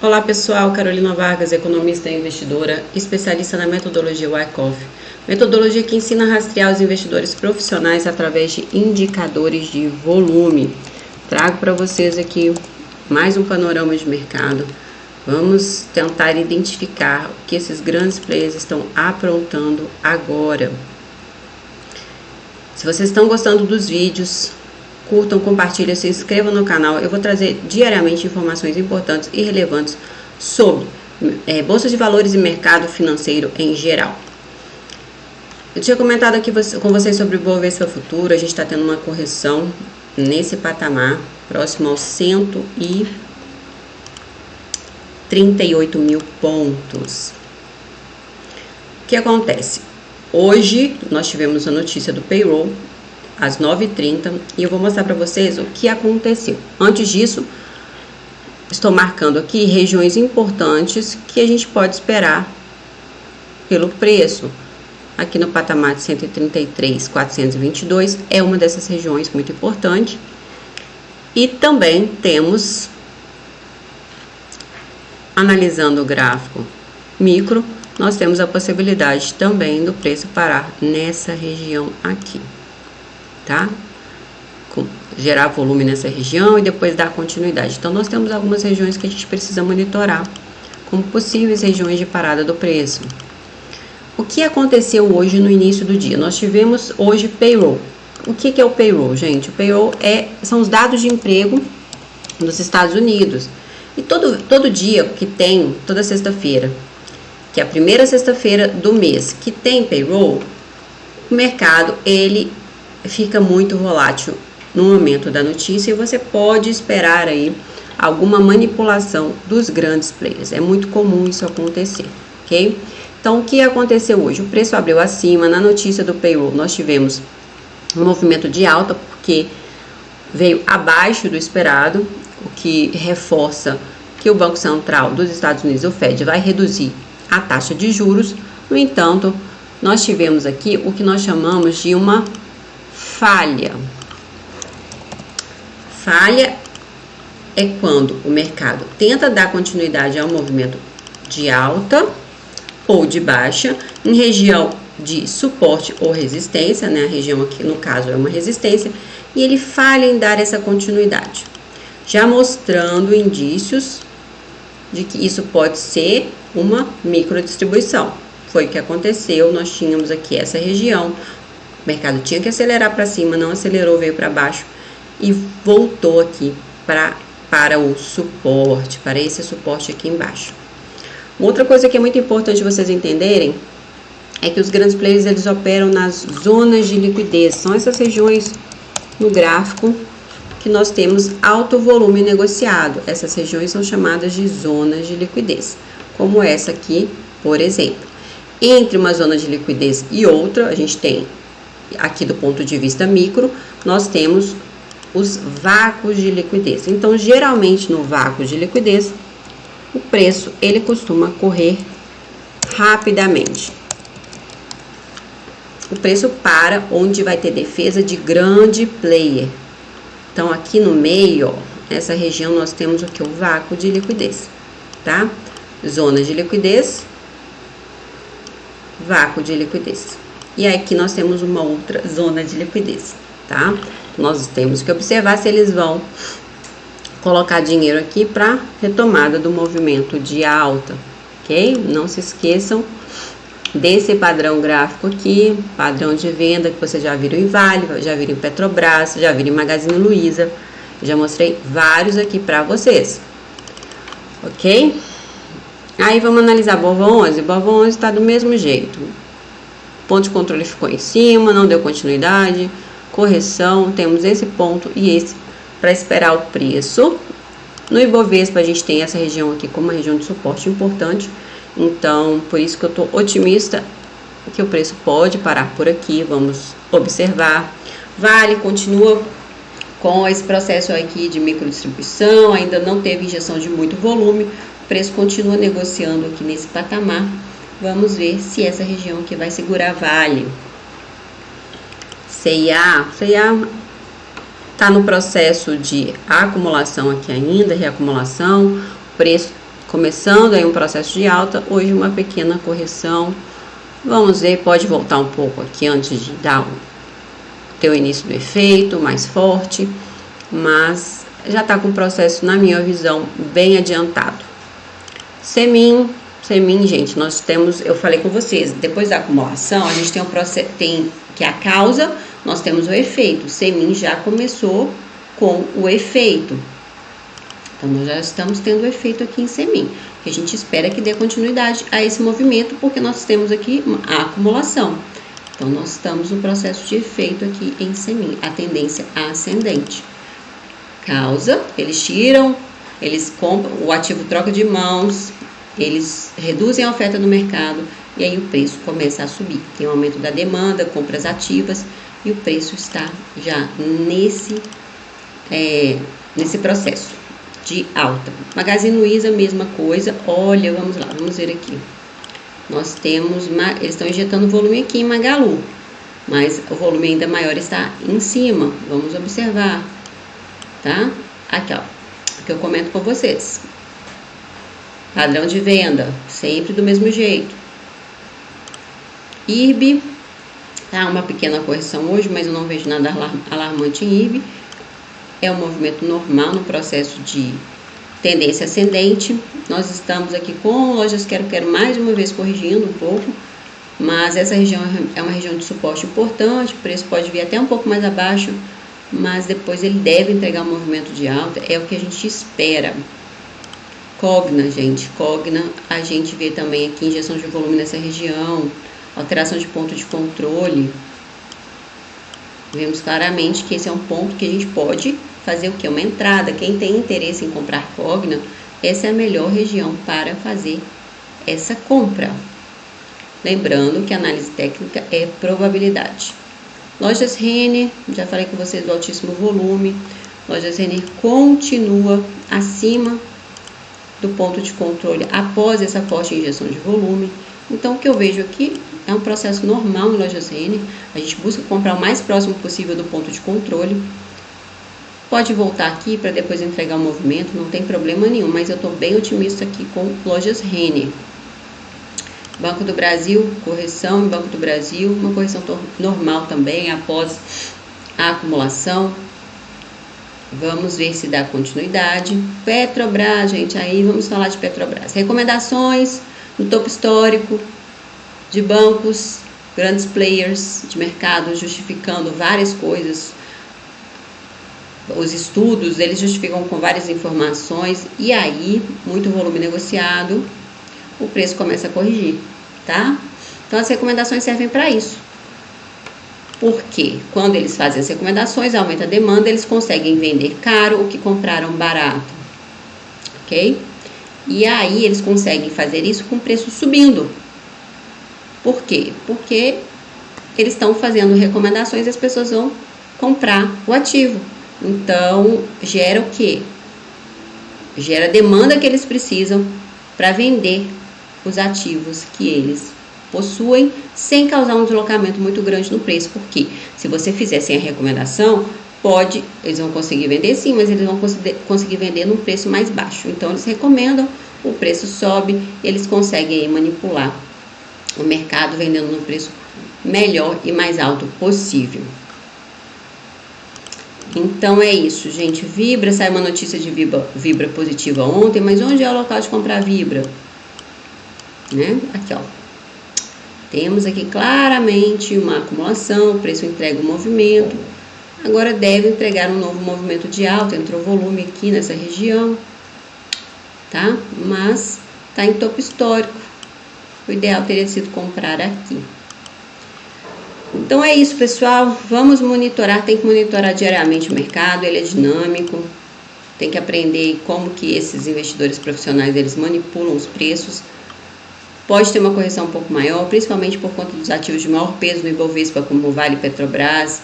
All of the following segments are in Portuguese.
Olá pessoal, Carolina Vargas, economista e investidora, especialista na metodologia Wyckoff. Metodologia que ensina a rastrear os investidores profissionais através de indicadores de volume. Trago para vocês aqui mais um panorama de mercado. Vamos tentar identificar o que esses grandes players estão aprontando agora. Se vocês estão gostando dos vídeos, curtam, compartilhem, se inscrevam no canal. Eu vou trazer diariamente informações importantes e relevantes sobre bolsas de valores e mercado financeiro em geral. Eu tinha comentado aqui com vocês sobre o Bovespa Futuro. A gente está tendo uma correção nesse patamar, próximo aos 138 mil pontos. O que acontece? Hoje nós tivemos a notícia do payroll às 9h30 e eu vou mostrar para vocês o que aconteceu. Antes disso, estou marcando aqui regiões importantes que a gente pode esperar pelo preço. Aqui no patamar de 133.422 é uma dessas regiões muito importante. E também temos, analisando o gráfico micro, nós temos a possibilidade também do preço parar nessa região aqui. Tá? Gerar volume nessa região e depois dar continuidade. Então, nós temos algumas regiões que a gente precisa monitorar como possíveis regiões de parada do preço. O que aconteceu hoje no início do dia? Nós tivemos hoje payroll. O que é o payroll, gente? O payroll são os dados de emprego dos Estados Unidos. E todo dia que tem, toda sexta-feira, que é a primeira sexta-feira do mês, que tem payroll, o mercado, ele fica muito volátil no momento da notícia e você pode esperar aí alguma manipulação dos grandes players. É muito comum isso acontecer, ok? Então, o que aconteceu hoje? O preço abriu acima. Na notícia do payroll, nós tivemos um movimento de alta porque veio abaixo do esperado, o que reforça que o Banco Central dos Estados Unidos, o Fed, vai reduzir a taxa de juros. No entanto, nós tivemos aqui o que nós chamamos de uma falha. Falha é quando o mercado tenta dar continuidade ao movimento de alta ou de baixa em região de suporte ou resistência, né? A região aqui no caso é uma resistência, e ele falha em dar essa continuidade, já mostrando indícios de que isso pode ser uma microdistribuição. Foi o que aconteceu. Nós tínhamos aqui essa região. O mercado tinha que acelerar para cima, não acelerou, veio para baixo e voltou aqui para o suporte, para esse suporte aqui embaixo. Outra coisa que é muito importante vocês entenderem é que os grandes players, eles operam nas zonas de liquidez. São essas regiões no gráfico que nós temos alto volume negociado. Essas regiões são chamadas de zonas de liquidez, como essa aqui, por exemplo. Entre uma zona de liquidez e outra, a gente tem aqui do ponto de vista micro, nós temos os vácuos de liquidez. Então, geralmente no vácuo de liquidez, o preço ele costuma correr rapidamente. O preço para onde vai ter defesa de grande player. Então, aqui no meio, ó, nessa região nós temos o que? O vácuo de liquidez, tá? Zona de liquidez, vácuo de liquidez. E aqui nós temos uma outra zona de liquidez, tá? Nós temos que observar se eles vão colocar dinheiro aqui para retomada do movimento de alta, ok? Não se esqueçam desse padrão gráfico aqui, padrão de venda que vocês já viram em Vale, já viram em Petrobras, já viram em Magazine Luiza. Já mostrei vários aqui para vocês, ok? Aí vamos analisar Bova 11. Bova 11 está do mesmo jeito. Ponto de controle ficou em cima, não deu continuidade, correção, temos esse ponto e esse para esperar o preço. No Ibovespa a gente tem essa região aqui como uma região de suporte importante, então por isso que eu estou otimista que o preço pode parar por aqui. Vamos observar. Vale continua com esse processo aqui de microdistribuição, ainda não teve injeção de muito volume, o preço continua negociando aqui nesse patamar. Vamos ver se essa região aqui vai segurar Vale. CIA está no processo de acumulação aqui ainda, reacumulação. O preço começando aí um processo de alta, hoje uma pequena correção. Vamos ver, pode voltar um pouco aqui antes de ter o início do efeito mais forte, mas já está com o processo, na minha visão, bem adiantado. Semin, gente, nós temos, eu falei com vocês, depois da acumulação, a gente tem um processo, que é a causa, nós temos o efeito. O Semin já começou com o efeito. Então, nós já estamos tendo o efeito aqui em Semin. Que a gente espera que dê continuidade a esse movimento, porque nós temos aqui a acumulação. Então, nós estamos no processo de efeito aqui em Semin, a tendência ascendente. Causa, eles tiram, eles compram, o ativo troca de mãos, eles reduzem a oferta no mercado e aí o preço começa a subir. Tem um aumento da demanda, compras ativas e o preço está já nesse processo de alta. Magazine Luiza, mesma coisa. Olha, vamos lá, vamos ver aqui. Nós temos, eles estão injetando volume aqui em Magalu, mas o volume ainda maior está em cima. Vamos observar, tá? Aqui, ó, que eu comento com vocês. Padrão de venda, sempre do mesmo jeito. IRB, tá? Uma pequena correção hoje, mas eu não vejo nada alarmante em IRB. É um movimento normal no processo de tendência ascendente. Nós estamos aqui com lojas Quero mais uma vez corrigindo um pouco, mas essa região é uma região de suporte importante, o preço pode vir até um pouco mais abaixo, mas depois ele deve entregar um movimento de alta, é o que a gente espera. Cogna, gente, Cogna, a gente vê também aqui injeção de volume nessa região, alteração de ponto de controle. Vemos claramente que esse é um ponto que a gente pode fazer o que? Uma entrada. Quem tem interesse em comprar Cogna, essa é a melhor região para fazer essa compra. Lembrando que a análise técnica é probabilidade. Lojas Renner, já falei com vocês do altíssimo volume. Lojas Renner continua acima do ponto de controle após essa forte injeção de volume. Então, o que eu vejo aqui é um processo normal em Lojas Renner. A gente busca comprar o mais próximo possível do ponto de controle. Pode voltar aqui para depois entregar o movimento, não tem problema nenhum, mas eu estou bem otimista aqui com Lojas Renner. Banco do Brasil, correção em Banco do Brasil, uma correção normal também após a acumulação. Vamos ver se dá continuidade. Petrobras, gente, aí vamos falar de Petrobras. Recomendações no topo histórico de bancos, grandes players de mercado justificando várias coisas. Os estudos, eles justificam com várias informações e aí, muito volume negociado, o preço começa a corrigir, tá? Então, as recomendações servem para isso. Porque quando eles fazem as recomendações, aumenta a demanda, eles conseguem vender caro o que compraram barato, ok? E aí, eles conseguem fazer isso com o preço subindo. Por quê? Porque eles estão fazendo recomendações e as pessoas vão comprar o ativo. Então, gera o quê? Gera a demanda que eles precisam para vender os ativos que eles possuem, sem causar um deslocamento muito grande no preço. Porque se você fizer sem a recomendação, eles vão conseguir vender sim, mas eles vão conseguir vender num preço mais baixo. Então, eles recomendam, o preço sobe, eles conseguem aí manipular o mercado vendendo no preço melhor e mais alto possível. Então é isso, gente. Vibra, saiu uma notícia de Vibra positiva ontem, mas onde é o local de comprar Vibra? Né? Aqui, ó. Temos aqui claramente uma acumulação, o preço entrega o movimento. Agora deve entregar um novo movimento de alta, entrou volume aqui nessa região, tá? Mas tá em topo histórico. O ideal teria sido comprar aqui. Então é isso, pessoal, vamos monitorar, tem que monitorar diariamente o mercado, ele é dinâmico, tem que aprender como que esses investidores profissionais, eles manipulam os preços. Pode ter uma correção um pouco maior, principalmente por conta dos ativos de maior peso no Ibovespa, como Vale, Petrobras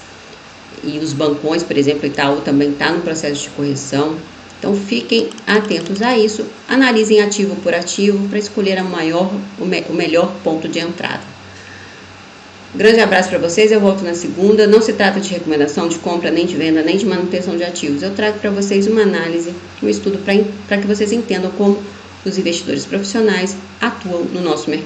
e os bancões, por exemplo, Itaú também está no processo de correção. Então fiquem atentos a isso, analisem ativo por ativo para escolher o melhor ponto de entrada. Grande abraço para vocês, eu volto na segunda. Não se trata de recomendação de compra, nem de venda, nem de manutenção de ativos. Eu trago para vocês uma análise, um estudo para que vocês entendam como os investidores profissionais atuam no nosso mercado.